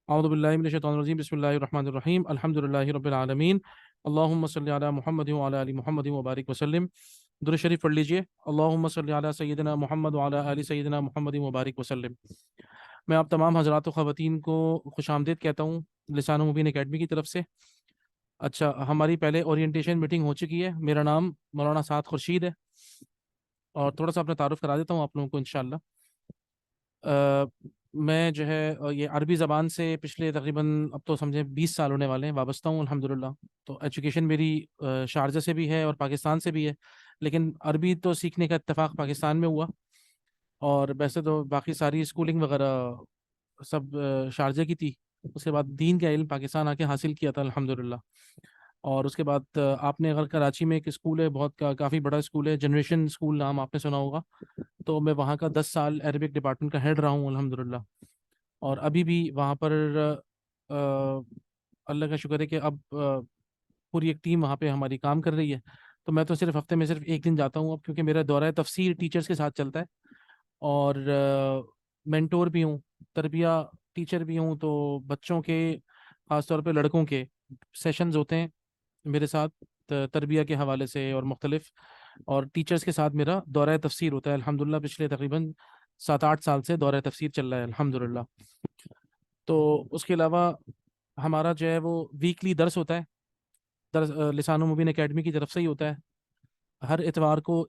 اعوذ باللہ من الشیطان الرجیم بسم اللہ الرحمن الرحیم الحمد للہ رب العالمین اللہم صلی علی محمد وعلی آل محمد وبارک وسلم۔ درود شریف پڑھ لیجئے۔ اللہم صلی علی سیدنا محمد وعلی آل سیدنا محمد وبارک وسلم۔ میں آپ تمام حضرات و خواتین کو خوش آمدید کہتا ہوں لسان مبین اکیڈمی کی طرف سے۔ اچھا، ہماری پہلے اورینٹیشن میٹنگ ہو چکی ہے۔ میرا نام مولانا سعد خورشید ہے، اور تھوڑا سا اپنا تعارف کرا دیتا ہوں آپ لوگوں کو انشاءاللہ۔ میں جو ہے یہ عربی زبان سے پچھلے تقریباً اب تو سمجھیں 20 سال ہونے والے ہیں وابستہ ہوں الحمدللہ۔ تو ایجوکیشن میری شارجہ سے بھی ہے اور پاکستان سے بھی ہے، لیکن عربی تو سیکھنے کا اتفاق پاکستان میں ہوا، اور ویسے تو باقی ساری اسکولنگ وغیرہ سب شارجہ کی تھی۔ اس کے بعد دین کا علم پاکستان آ کے حاصل کیا تھا الحمدللہ۔ اور اس کے بعد آپ نے اگر کراچی میں ایک اسکول ہے، بہت کافی بڑا اسکول ہے، جنریشن اسکول نام آپ نے سنا ہوگا، تو میں وہاں کا 10 سال عربک ڈپارٹمنٹ کا ہیڈ رہا ہوں الحمدللہ۔ اور ابھی بھی وہاں پر اللہ کا شکر ہے کہ اب پوری ایک ٹیم وہاں پہ ہماری کام کر رہی ہے۔ تو میں تو صرف ہفتے میں صرف ایک دن جاتا ہوں اب، کیونکہ میرا دورہ تفسیر ٹیچرز کے ساتھ چلتا ہے، اور مینٹور بھی ہوں، تربیہ ٹیچر بھی ہوں۔ تو بچوں کے، خاص طور پہ لڑکوں کے سیشنز ہوتے ہیں میرے ساتھ تربیہ کے حوالے سے اور مختلف، اور ٹیچرز کے ساتھ میرا دورہ تفسیر ہوتا ہے الحمدللہ۔ پچھلے تقریباً 7-8 سال سے دورہ تفسیر چل رہا ہے الحمدللہ۔ تو اس کے علاوہ ہمارا جو ہے وہ ویکلی درس ہوتا ہے، درس لسان مبین اکیڈمی کی طرف سے ہی ہوتا ہے ہر اتوار کو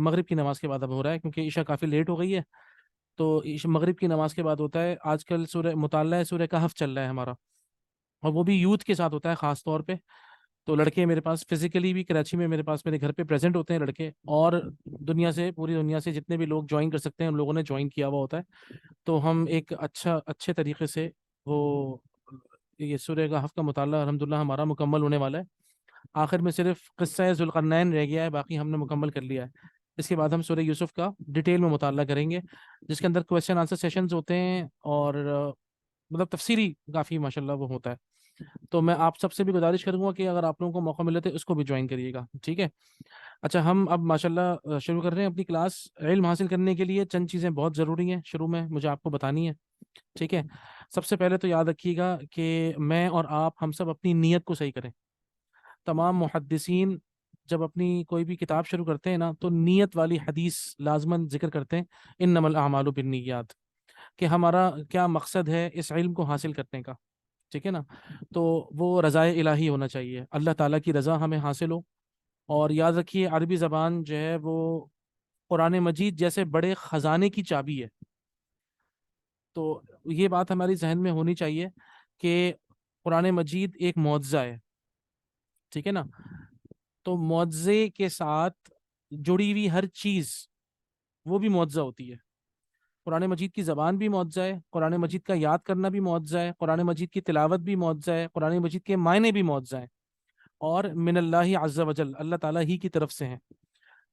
مغرب کی نماز کے بعد اب ہو رہا ہے، کیونکہ عشاء کافی لیٹ ہو گئی ہے، تو مغرب کی نماز کے بعد ہوتا ہے۔ آج کل سورہ مطالعہ سورہ کہف چل رہا ہے ہمارا، اور وہ بھی یوتھ کے ساتھ ہوتا ہے خاص طور پہ۔ تو لڑکے میرے پاس فزیکلی بھی کراچی میں میرے پاس میرے گھر پہ پریزنٹ ہوتے ہیں لڑکے، اور دنیا سے، پوری دنیا سے جتنے بھی لوگ جوائن کر سکتے ہیں ان لوگوں نے جوائن کیا ہوا ہوتا ہے۔ تو ہم ایک اچھے طریقے سے وہ یہ سورہ کہف کا مطالعہ الحمدللہ ہمارا مکمل ہونے والا ہے۔ آخر میں صرف قصہ ذوالقرنین رہ گیا ہے، باقی ہم نے مکمل کر لیا ہے۔ اس کے بعد ہم سورہ یوسف کا ڈیٹیل میں مطالعہ کریں گے، جس کے اندر کویشچن آنسر سیشنز ہوتے ہیں، اور مطلب تفسیری کافی ماشاءاللہ وہ ہوتا ہے۔ تو میں آپ سب سے بھی گزارش کروں گا کہ اگر آپ لوگوں کو موقع ملے تو اس کو بھی جوائن کریے گا، ٹھیک ہے؟ اچھا، ہم اب ماشاءاللہ شروع کر رہے ہیں اپنی کلاس۔ علم حاصل کرنے کے لیے چند چیزیں بہت ضروری ہیں شروع میں مجھے آپ کو بتانی ہے، ٹھیک ہے؟ سب سے پہلے تو یاد رکھیے گا کہ میں اور آپ ہم سب اپنی نیت کو صحیح کریں۔ تمام محدثین جب اپنی کوئی بھی کتاب شروع کرتے ہیں نا، تو نیت والی حدیث لازماً ذکر کرتے ہیں، انما الاعمال بالنیات، کہ ہمارا کیا مقصد ہے اس علم کو حاصل کرنے کا، ٹھیک ہے نا؟ تو وہ رضائے الہی ہونا چاہیے، اللہ تعالیٰ کی رضا ہمیں حاصل ہو۔ اور یاد رکھیے عربی زبان جو ہے وہ قرآن مجید جیسے بڑے خزانے کی چابی ہے۔ تو یہ بات ہماری ذہن میں ہونی چاہیے کہ قرآن مجید ایک معجزہ ہے، ٹھیک ہے نا؟ تو معجزے کے ساتھ جڑی ہوئی ہر چیز وہ بھی معجزہ ہوتی ہے۔ قرآن مجید کی زبان بھی معجزہ ہے، قرآن مجید کا یاد کرنا بھی معجزہ ہے، قرآن مجید کی تلاوت بھی معجزہ ہے، قرآن مجید کے معنی بھی معجزہ ہیں، اور من اللہ عز وجل، اللہ تعالیٰ ہی کی طرف سے ہیں۔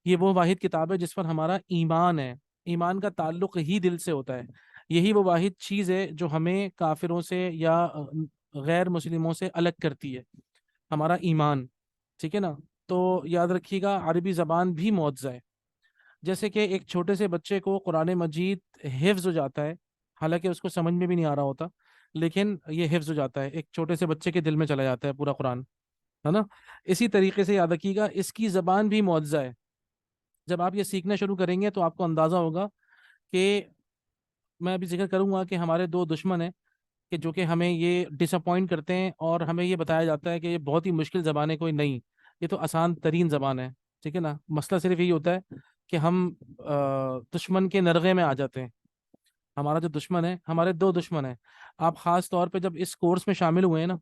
یہ وہ واحد کتاب ہے جس پر ہمارا ایمان ہے، ایمان کا تعلق ہی دل سے ہوتا ہے۔ یہی وہ واحد چیز ہے جو ہمیں کافروں سے یا غیر مسلموں سے الگ کرتی ہے، ہمارا ایمان، ٹھیک ہے نا؟ تو یاد رکھیے گا عربی زبان بھی معجزہ ہے۔ جیسے کہ ایک چھوٹے سے بچے کو قرآن مجید حفظ ہو جاتا ہے، حالانکہ اس کو سمجھ میں بھی نہیں آ رہا ہوتا، لیکن یہ حفظ ہو جاتا ہے، ایک چھوٹے سے بچے کے دل میں چلا جاتا ہے پورا قرآن، ہے نا؟ اسی طریقے سے یاد رکھیے گا اس کی زبان بھی معجزہ ہے۔ جب آپ یہ سیکھنا شروع کریں گے تو آپ کو اندازہ ہوگا کہ میں ابھی ذکر کروں گا کہ ہمارے دو دشمن ہیں کہ جو کہ ہمیں یہ ڈس اپوائنٹ کرتے ہیں، اور ہمیں یہ بتایا جاتا ہے کہ یہ بہت ہی مشکل زبان ہے، کوئی نہیں، یہ تو آسان ترین زبان ہے، ٹھیک ہے نا؟ مسئلہ صرف یہی ہوتا ہے کہ ہم دشمن کے نرغے میں آ جاتے ہیں۔ ہمارا جو دشمن ہے، ہمارے دو دشمن ہیں۔ آپ خاص طور پہ جب اس کورس میں شامل ہوئے ہیں نا،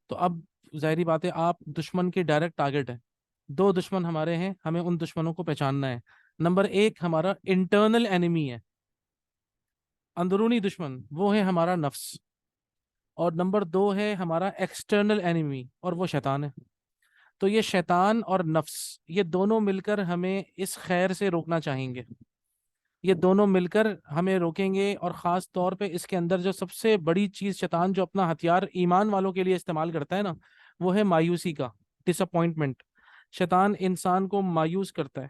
تو اب ظاہری بات ہے آپ دشمن کے ڈائریکٹ ٹارگٹ ہیں۔ دو دشمن ہمارے ہیں، ہمیں ان دشمنوں کو پہچاننا ہے۔ نمبر ایک ہمارا انٹرنل اینیمی ہے، اندرونی دشمن، وہ ہے ہمارا نفس، اور نمبر دو ہے ہمارا ایکسٹرنل اینیمی، اور وہ شیطان ہے۔ تو یہ شیطان اور نفس، یہ دونوں مل کر ہمیں اس خیر سے روکنا چاہیں گے، یہ دونوں مل کر ہمیں روکیں گے۔ اور خاص طور پہ اس کے اندر جو سب سے بڑی چیز شیطان جو اپنا ہتھیار ایمان والوں کے لیے استعمال کرتا ہے نا، وہ ہے مایوسی کا، ڈس اپوائنٹمنٹ۔ شیطان انسان کو مایوس کرتا ہے۔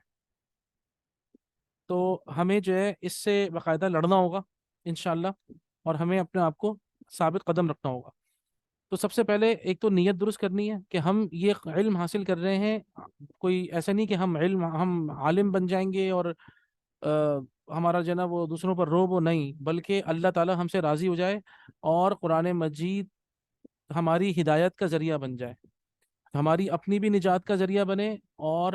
تو ہمیں جو ہے اس سے باقاعدہ لڑنا ہوگا انشاءاللہ، اور ہمیں اپنے آپ کو ثابت قدم رکھنا ہوگا۔ تو سب سے پہلے ایک تو نیت درست کرنی ہے کہ ہم یہ علم حاصل کر رہے ہیں، کوئی ایسا نہیں کہ ہم عالم بن جائیں گے اور ہمارا جو ہے نا وہ دوسروں پر روب ہو، نہیں، بلکہ اللہ تعالی ہم سے راضی ہو جائے اور قرآن مجید ہماری ہدایت کا ذریعہ بن جائے، ہماری اپنی بھی نجات کا ذریعہ بنے، اور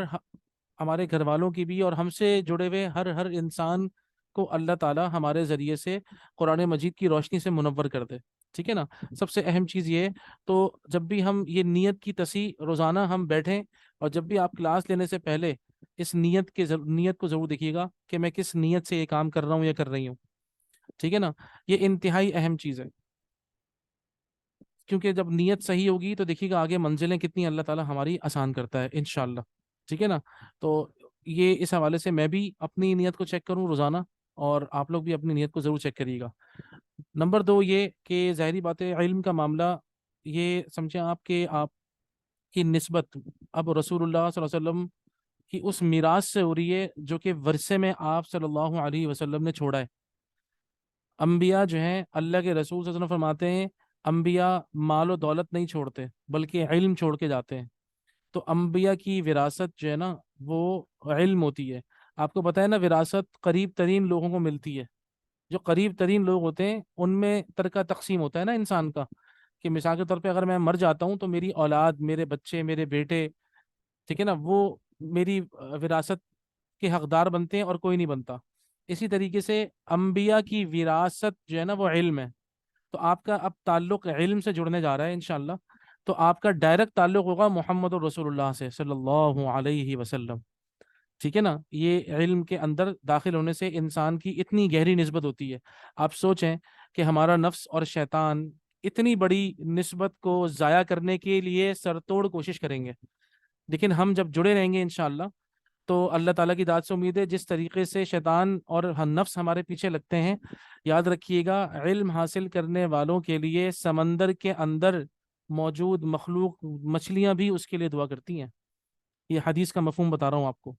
ہمارے گھر والوں کی بھی، اور ہم سے جڑے ہوئے ہر انسان کو اللہ تعالی ہمارے ذریعے سے قرآن مجید کی روشنی سے منور کر دے، ٹھیک ہے نا۔ سب سے اہم چیز یہ ہے، تو جب بھی ہم یہ نیت کی تصحیح روزانہ ہم بیٹھیں، اور جب بھی آپ کلاس لینے سے پہلے اس نیت کو ضرور دیکھیے گا کہ میں کس نیت سے یہ کام کر رہا ہوں یا کر رہی ہوں، ٹھیک ہے نا۔ یہ انتہائی اہم چیز ہے، کیونکہ جب نیت صحیح ہوگی تو دیکھیے گا آگے منزلیں کتنی اللہ تعالی ہماری آسان کرتا ہے انشاءاللہ، ٹھیک ہے نا۔ تو یہ اس حوالے سے میں بھی اپنی نیت کو چیک کروں روزانہ، اور آپ لوگ بھی اپنی نیت کو ضرور چیک کریے گا۔ نمبر دو یہ کہ ظاہری بات ہے، علم کا معاملہ یہ سمجھیں آپ کہ آپ کی نسبت اب رسول اللہ صلی اللہ علیہ وسلم کی اس میراث سے ہو رہی ہے جو کہ ورثے میں آپ صلی اللہ علیہ وسلم نے چھوڑا ہے۔ انبیاء جو ہیں، اللہ کے رسول صلی اللہ علیہ وسلم فرماتے ہیں انبیاء مال و دولت نہیں چھوڑتے بلکہ علم چھوڑ کے جاتے ہیں۔ تو انبیاء کی وراثت جو ہے نا وہ علم ہوتی ہے۔ آپ کو پتہ ہے نا، وراثت قریب ترین لوگوں کو ملتی ہے۔ جو قریب ترین لوگ ہوتے ہیں ان میں ترکہ تقسیم ہوتا ہے نا انسان کا، کہ مثال کے طور پہ اگر میں مر جاتا ہوں تو میری اولاد، میرے بچے، میرے بیٹے، ٹھیک ہے نا، وہ میری وراثت کے حقدار بنتے ہیں اور کوئی نہیں بنتا۔ اسی طریقے سے انبیاء کی وراثت جو ہے نا وہ علم ہے۔ تو آپ کا اب تعلق علم سے جڑنے جا رہا ہے انشاءاللہ، تو آپ کا ڈائریکٹ تعلق ہوگا محمد رسول اللہ سے صلی اللہ علیہ وسلم، ٹھیک ہے نا۔ یہ علم کے اندر داخل ہونے سے انسان کی اتنی گہری نسبت ہوتی ہے۔ آپ سوچیں کہ ہمارا نفس اور شیطان اتنی بڑی نسبت کو ضائع کرنے کے لیے سر توڑ کوشش کریں گے، لیکن ہم جب جڑے رہیں گے انشاءاللہ تو اللہ تعالیٰ کی ذات سے امید ہے جس طریقے سے شیطان اور نفس ہمارے پیچھے لگتے ہیں، یاد رکھیے گا علم حاصل کرنے والوں کے لیے سمندر کے اندر موجود مخلوق مچھلیاں بھی اس کے لیے دعا کرتی ہیں۔ یہ حدیث کا مفہوم بتا رہا ہوں آپ کو۔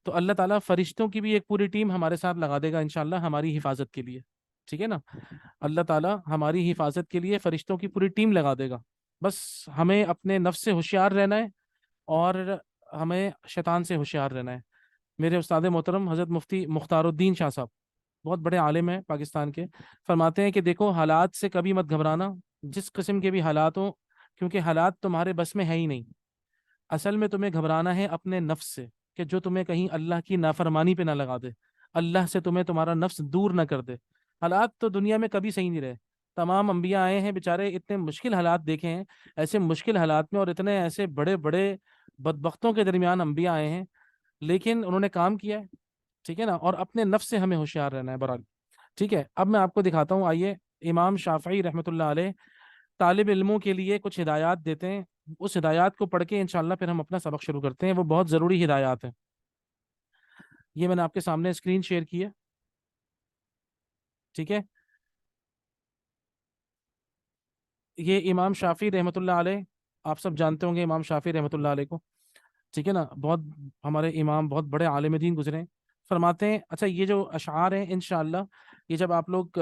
تو اللہ تعالیٰ فرشتوں کی بھی ایک پوری ٹیم ہمارے ساتھ لگا دے گا انشاءاللہ ہماری حفاظت کے لیے، ٹھیک ہے نا۔ اللہ تعالیٰ ہماری حفاظت کے لیے فرشتوں کی پوری ٹیم لگا دے گا، بس ہمیں اپنے نفس سے ہوشیار رہنا ہے اور ہمیں شیطان سے ہوشیار رہنا ہے۔ میرے استاد محترم حضرت مفتی مختار الدین شاہ صاحب بہت بڑے عالم ہیں پاکستان کے، فرماتے ہیں کہ دیکھو حالات سے کبھی مت گھبرانا، جس قسم کے بھی حالات ہوں، کیونکہ حالات تمہارے بس میں ہے ہی نہیں۔ اصل میں تمہیں گھبرانا ہے اپنے نفس سے، کہ جو تمہیں کہیں اللہ کی نافرمانی پہ نہ لگا دے، اللہ سے تمہیں تمہارا نفس دور نہ کر دے۔ حالات تو دنیا میں کبھی صحیح نہیں رہے، تمام انبیاء آئے ہیں بیچارے، اتنے مشکل حالات دیکھے ہیں، ایسے مشکل حالات میں اور اتنے ایسے بڑے بڑے بدبختوں کے درمیان انبیاء آئے ہیں، لیکن انہوں نے کام کیا ہے، ٹھیک ہے نا۔ اور اپنے نفس سے ہمیں ہوشیار رہنا ہے برحال، ٹھیک ہے۔ اب میں آپ کو دکھاتا ہوں، آئیے امام شافعی رحمۃ اللہ علیہ طالب علموں کے لیے کچھ ہدایات دیتے ہیں، اس ہدایات کو پڑھ کے انشاءاللہ پھر ہم اپنا سبق شروع کرتے ہیں۔ وہ بہت ضروری ہدایات ہیں، یہ میں نے آپ کے سامنے اسکرین شیئر کی ہے، ٹھیک ہے۔ یہ امام شافعی رحمۃ اللہ علیہ، آپ سب جانتے ہوں گے امام شافعی رحمۃ اللہ علیہ کو، ٹھیک ہے نا۔ بہت ہمارے امام بہت بڑے عالم دین گزرے ہیں۔ فرماتے ہیں، اچھا یہ جو اشعار ہیں انشاءاللہ یہ جب آپ لوگ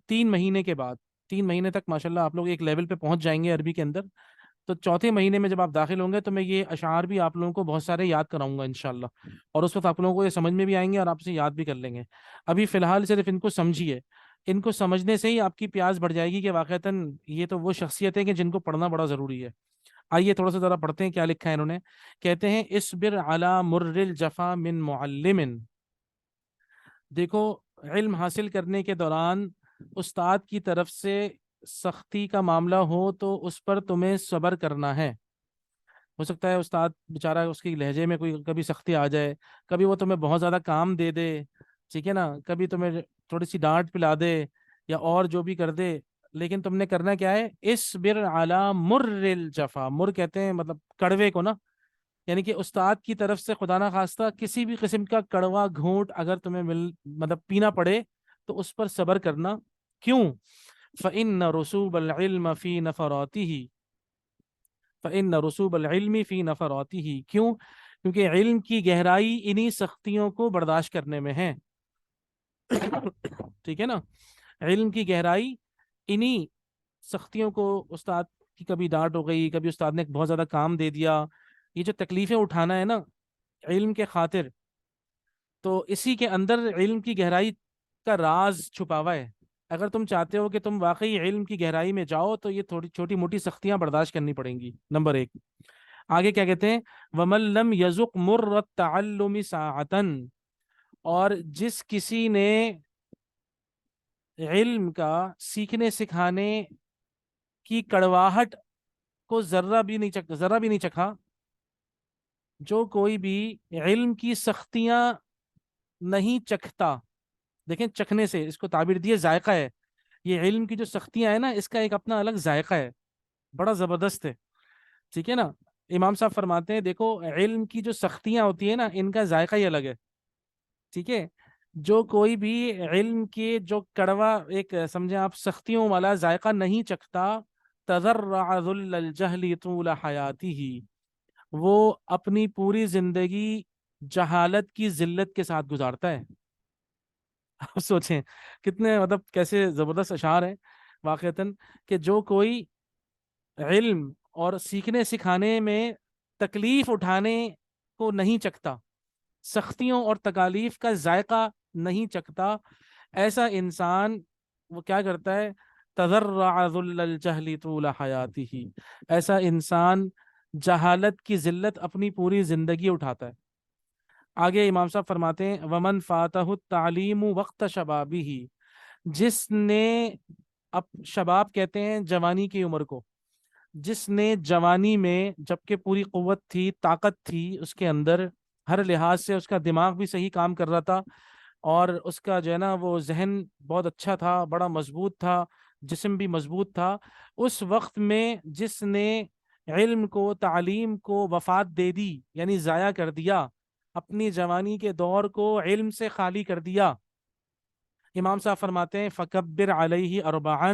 3 مہینے کے بعد، 3 مہینے تک ماشاءاللہ آپ لوگ ایک لیول پہ پہنچ جائیں گے عربی کے اندر، تو چوتھے مہینے میں جب آپ داخل ہوں گے تو میں یہ اشعار بھی آپ لوگوں کو بہت سارے یاد کراؤں گا انشاءاللہ، اور اس وقت آپ لوگوں کو یہ سمجھ میں بھی آئیں گے اور آپ سے یاد بھی کر لیں گے۔ ابھی فی الحال صرف ان کو سمجھیے، ان کو سمجھنے سے ہی آپ کی پیاس بڑھ جائے گی کہ واقعتاً یہ تو وہ شخصیت ہے کہ جن کو پڑھنا بڑا ضروری ہے۔ آئیے تھوڑا سا ذرا پڑھتے ہیں کیا لکھا ہے انہوں نے۔ کہتے ہیں اصبر علی مر الجفا من معلم، دیکھو علم حاصل کرنے کے دوران استاد کی طرف سے سختی کا معاملہ ہو تو اس پر تمہیں صبر کرنا ہے۔ ہو سکتا ہے استاد بیچارہ اس کی لہجے میں کوئی کبھی سختی آ جائے، کبھی وہ تمہیں بہت زیادہ کام دے دے، ٹھیک ہے نا، کبھی تمہیں تھوڑی سی ڈانٹ پلا دے یا اور جو بھی کر دے، لیکن تم نے کرنا کیا ہے، اصبر علی مر الجفا، مر کہتے ہیں مطلب کڑوے کو نا، یعنی کہ استاد کی طرف سے خدا نہ خواستہ کسی بھی قسم کا کڑوا گھونٹ اگر تمہیں مطلب پینا پڑے تو اس پر صبر کرنا۔ کیوں؟ فإن رسوب العلم فی نفراته، فإن رسوب العلم فی نفراته، کیوں؟ کیونکہ علم کی گہرائی انہی سختیوں کو برداشت کرنے میں ہے، ٹھیک ہے نا۔ علم کی گہرائی انہی سختیوں کو، استاد کی کبھی ڈانٹ ہو گئی، کبھی استاد نے بہت زیادہ کام دے دیا، یہ جو تکلیفیں اٹھانا ہے نا علم کے خاطر، تو اسی کے اندر علم کی گہرائی کا راز چھپا ہوا ہے۔ اگر تم چاہتے ہو کہ تم واقعی علم کی گہرائی میں جاؤ تو یہ تھوڑی چھوٹی موٹی سختیاں برداشت کرنی پڑیں گی، نمبر ایک۔ آگے کیا کہتے ہیں، وَمَن لَمْ يَذُقْ مُرَّ التَّعَلُّمِ سَاعَةً، اور جس کسی نے علم کا سیکھنے سکھانے کی کڑواہٹ کو ذرہ بھی نہیں چکھا، جو کوئی بھی علم کی سختیاں نہیں چکھتا، دیکھیں چکھنے سے اس کو تعبیر دیے ذائقہ ہے، یہ علم کی جو سختیاں ہیں نا اس کا ایک اپنا الگ ذائقہ ہے، بڑا زبردست ہے، ٹھیک ہے نا۔ امام صاحب فرماتے ہیں دیکھو علم کی جو سختیاں ہوتی ہیں نا ان کا ذائقہ ہی الگ ہے، ٹھیک ہے۔ جو کوئی بھی علم کے جو کڑوا ایک سمجھے آپ سختیوں والا ذائقہ نہیں چکھتا، تضرع ذل الجہل طول حیاتہ، وہ اپنی پوری زندگی جہالت کی ذلت کے ساتھ گزارتا ہے۔ آپ سوچیں کتنے مطلب کیسے زبردست اشعار ہیں واقعتاً، کہ جو کوئی علم اور سیکھنے سکھانے میں تکلیف اٹھانے کو نہیں چکھتا، سختیوں اور تکالیف کا ذائقہ نہیں چکھتا، ایسا انسان وہ کیا کرتا ہے، تضرع ذل الجہل طول حیاتہ، ایسا انسان جہالت کی ذلت اپنی پوری زندگی اٹھاتا ہے۔ آگے امام صاحب فرماتے ہیں ومن فاتہ التعلیم وقت شبابہ، جس نے، اب شباب کہتے ہیں جوانی کی عمر کو، جس نے جوانی میں جبکہ پوری قوت تھی، طاقت تھی اس کے اندر، ہر لحاظ سے اس کا دماغ بھی صحیح کام کر رہا تھا، اور اس کا جو ہے نا وہ ذہن بہت اچھا تھا، بڑا مضبوط تھا، جسم بھی مضبوط تھا، اس وقت میں جس نے علم کو، تعلیم کو وفات دے دی، یعنی ضائع کر دیا، اپنی جوانی کے دور کو علم سے خالی کر دیا، امام صاحب فرماتے ہیں فکبر علیہ اربعا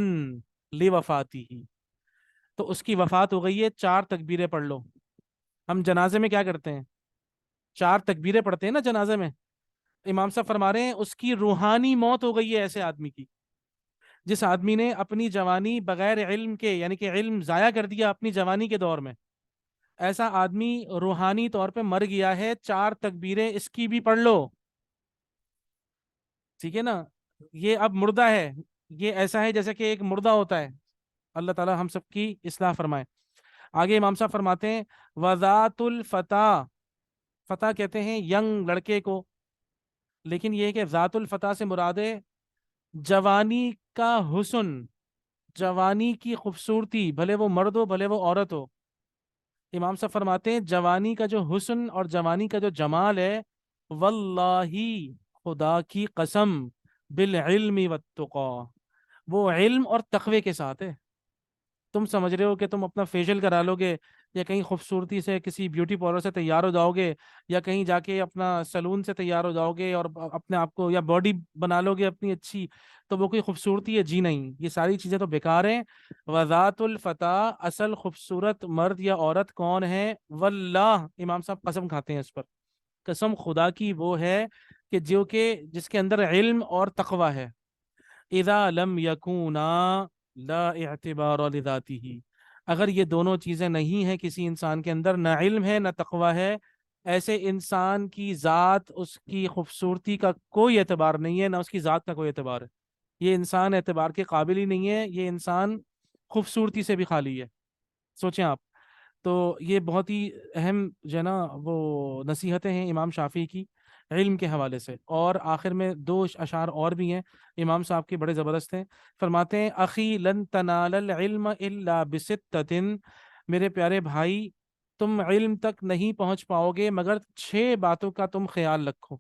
لوفاتہ، تو اس کی وفات ہو گئی ہے، 4 تکبیریں پڑھ لو۔ ہم جنازے میں کیا کرتے ہیں، 4 تکبیریں پڑھتے ہیں نا جنازے میں، امام صاحب فرما رہے ہیں اس کی روحانی موت ہو گئی ہے ایسے آدمی کی، جس آدمی نے اپنی جوانی بغیر علم کے، یعنی کہ علم ضائع کر دیا اپنی جوانی کے دور میں، ایسا آدمی روحانی طور پہ مر گیا ہے، 4 تکبیریں اس کی بھی پڑھ لو، ٹھیک ہے نا۔ یہ اب مردہ ہے، یہ ایسا ہے جیسے کہ ایک مردہ ہوتا ہے، اللہ تعالی ہم سب کی اصلاح فرمائے۔ آگے امام صاحب فرماتے ہیں وذات الفتح، فتح کہتے ہیں ینگ لڑکے کو، لیکن یہ ہے کہ ذات الفتح سے مراد ہے جوانی کا حسن، جوانی کی خوبصورتی، بھلے وہ مرد ہو بھلے وہ عورت ہو، امام صاحب فرماتے ہیں جوانی کا جو حسن اور جوانی کا جو جمال ہے، واللہ، خدا کی قسم، بالعلم والتقا، وہ علم اور تقوی کے ساتھ ہے۔ تم سمجھ رہے ہو کہ تم اپنا فیشیل کرا لو گے، یا کہیں خوبصورتی سے کسی بیوٹی پارلر سے تیار ہو جاؤ گے، یا کہیں جا کے اپنا سلون سے تیار ہو جاؤ گے اور اپنے آپ کو یا باڈی بنا لو گے اپنی اچھی، تو وہ کوئی خوبصورتی ہے؟ جی نہیں، یہ ساری چیزیں تو بیکار ہیں۔ وذات الفتح، اصل خوبصورت مرد یا عورت کون ہے؟ واللہ، امام صاحب قسم کھاتے ہیں اس پر، قسم خدا کی وہ ہے کہ جو کہ جس کے اندر علم اور تقوی ہے، اذا لم یکونا لا اعتبار لذاته، اگر یہ دونوں چیزیں نہیں ہیں کسی انسان کے اندر، نہ علم ہے نہ تقوی ہے، ایسے انسان کی ذات، اس کی خوبصورتی کا کوئی اعتبار نہیں ہے، نہ اس کی ذات کا کوئی اعتبار ہے، یہ انسان اعتبار کے قابل ہی نہیں ہے، یہ انسان خوبصورتی سے بھی خالی ہے۔ سوچیں آپ، تو یہ بہت ہی اہم جو ہے نا وہ نصیحتیں ہیں امام شافعی کی علم کے حوالے سے۔ اور آخر میں 2 اشعار اور بھی ہیں امام صاحب کے، بڑے زبردست ہیں، فرماتے ہیں اخی لن تنال العلم الا بستۃ، میرے پیارے بھائی تم علم تک نہیں پہنچ پاؤ گے مگر 6 باتوں کا تم خیال رکھو،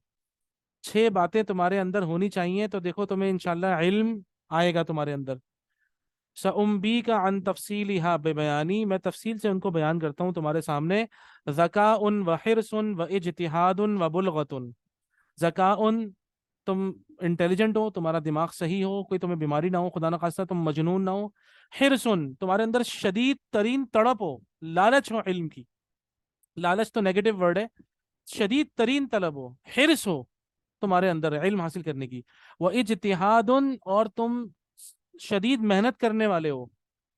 6 باتیں تمہارے اندر ہونی چاہیے، تو دیکھو تمہیں انشاءاللہ علم آئے گا تمہارے اندر۔ سأنبیک عن تفصیلها ببیانی، میں تفصیل سے ان کو بیان کرتا ہوں تمہارے سامنے۔ ذکاء وحرص واجتہاد وبلغۃ، ذکاء، تم انٹیلیجنٹ ہو، تمہارا دماغ صحیح ہو، کوئی تمہیں بیماری نہ ہو، خدا نہ خواستہ تم مجنون نہ ہو۔ حرص، تمہارے اندر شدید ترین تڑپ ہو، لالچ ہو علم کی، لالچ تو نیگیٹو ورڈ ہے، شدید ترین طلب ہو، حرص ہو تمہارے اندر علم حاصل کرنے کی۔ وہ اجتہاد، اور تم شدید محنت کرنے والے ہو،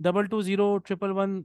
220111।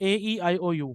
AEIOU,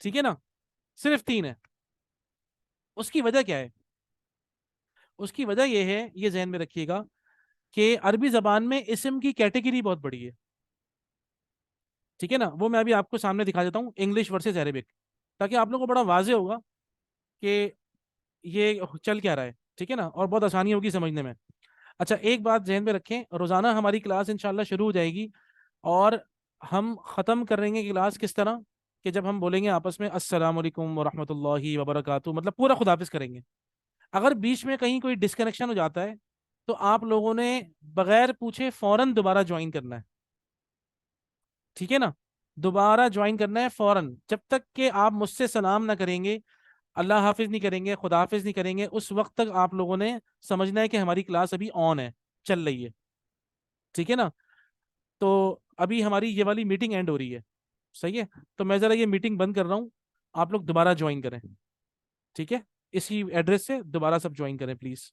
ٹھیک ہے نا, صرف 3 ہے. اس کی وجہ کیا ہے؟ اس کی وجہ یہ ہے, یہ ذہن میں رکھیے گا کہ عربی زبان میں اسم کی کیٹیگری بہت بڑی ہے. ٹھیک ہے نا, وہ میں ابھی آپ کو سامنے دکھا دیتا ہوں, انگلش ورسز عربک, تاکہ آپ لوگوں کو بڑا واضح ہوگا کہ یہ چل کیا رہا ہے. ٹھیک ہے نا, اور بہت آسانی ہوگی سمجھنے میں. اچھا, ایک بات ذہن میں رکھیں, روزانہ ہماری کلاس انشاءاللہ شروع ہو جائے گی, اور ہم ختم کریں گے کلاس کس طرح کہ جب ہم بولیں گے آپس میں السلام علیکم ورحمۃ اللہ وبرکاتہ, مطلب پورا خداحافظ کریں گے. اگر بیچ میں کہیں کوئی ڈسکنیکشن ہو جاتا ہے تو آپ لوگوں نے بغیر پوچھے فوراً دوبارہ جوائن کرنا ہے. ٹھیک ہے نا, دوبارہ جوائن کرنا ہے فوراً, جب تک کہ آپ مجھ سے سلام نہ کریں گے, اللہ حافظ نہیں کریں گے, خدا حافظ نہیں کریں گے, اس وقت تک آپ لوگوں نے سمجھنا ہے کہ ہماری کلاس ابھی آن ہے, چل رہی ہے. ٹھیک ہے نا, تو ابھی ہماری یہ والی میٹنگ اینڈ ہو رہی ہے. صحیح ہے, تو میں ذرا یہ میٹنگ بند کر رہا ہوں, آپ لوگ دوبارہ جوائن کریں. ٹھیک ہے, اسی ایڈریس سے دوبارہ سب جوائن کریں پلیز.